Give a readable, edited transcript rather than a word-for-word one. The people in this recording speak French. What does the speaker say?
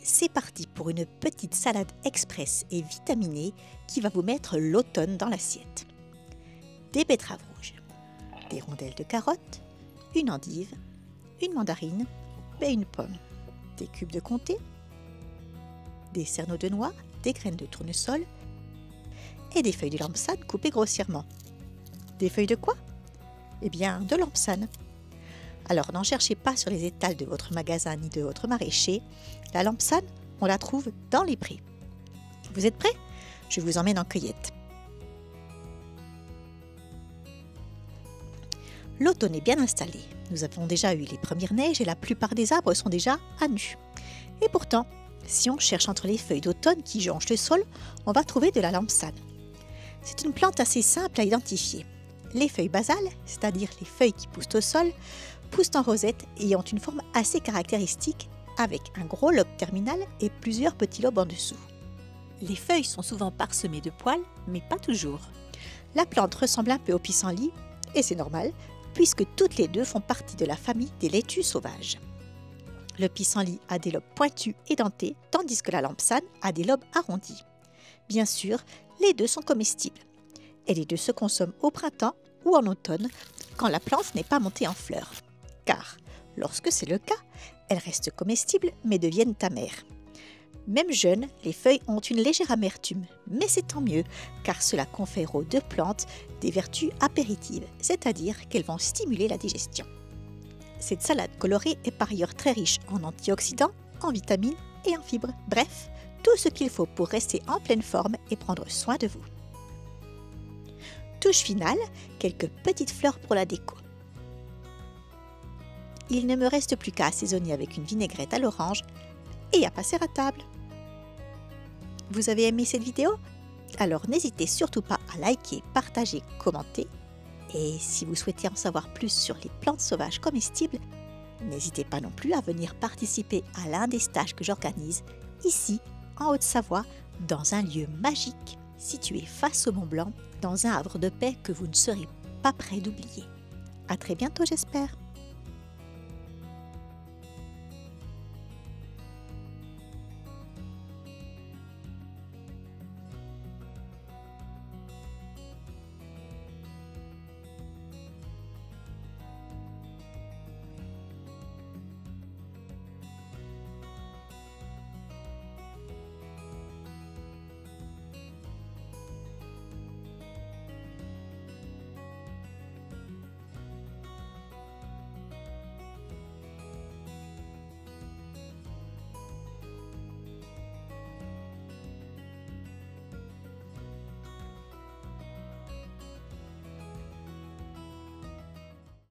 c'est parti pour une petite salade express et vitaminée qui va vous mettre l'automne dans l'assiette. Des betteraves rouges, des rondelles de carottes, une endive, une mandarine et une pomme, des cubes de comté, des cerneaux de noix, des graines de tournesol et des feuilles de lampsane coupées grossièrement. Des feuilles de quoi? Eh bien, de lampsane. Alors, n'en cherchez pas sur les étals de votre magasin ni de votre maraîcher. La lampsane, on la trouve dans les prés. Vous êtes prêts? Je vous emmène en cueillette. L'automne est bien installé. Nous avons déjà eu les premières neiges et la plupart des arbres sont déjà à nu. Et pourtant, si on cherche entre les feuilles d'automne qui jonchent le sol, on va trouver de la lampsane. C'est une plante assez simple à identifier. Les feuilles basales, c'est-à-dire les feuilles qui poussent au sol, poussent en rosette et ont une forme assez caractéristique avec un gros lobe terminal et plusieurs petits lobes en dessous. Les feuilles sont souvent parsemées de poils, mais pas toujours. La plante ressemble un peu au pissenlit, et c'est normal, puisque toutes les deux font partie de la famille des laitues sauvages. Le pissenlit a des lobes pointus et dentés, tandis que la lampsane a des lobes arrondis. Bien sûr, les deux sont comestibles, et les deux se consomment au printemps ou en automne, quand la plante n'est pas montée en fleurs. Car, lorsque c'est le cas, elles restent comestibles mais deviennent amères. Même jeunes, les feuilles ont une légère amertume, mais c'est tant mieux, car cela confère aux deux plantes des vertus apéritives, c'est-à-dire qu'elles vont stimuler la digestion. Cette salade colorée est par ailleurs très riche en antioxydants, en vitamines et en fibres, bref, tout ce qu'il faut pour rester en pleine forme et prendre soin de vous. Touche finale, quelques petites fleurs pour la déco. Il ne me reste plus qu'à assaisonner avec une vinaigrette à l'orange et à passer à table. Vous avez aimé cette vidéo? Alors n'hésitez surtout pas à liker, partager, commenter. Et si vous souhaitez en savoir plus sur les plantes sauvages comestibles, n'hésitez pas non plus à venir participer à l'un des stages que j'organise ici, en Haute-Savoie, dans un lieu magique situé face au Mont Blanc, dans un havre de paix que vous ne serez pas prêt d'oublier. À très bientôt, j'espère.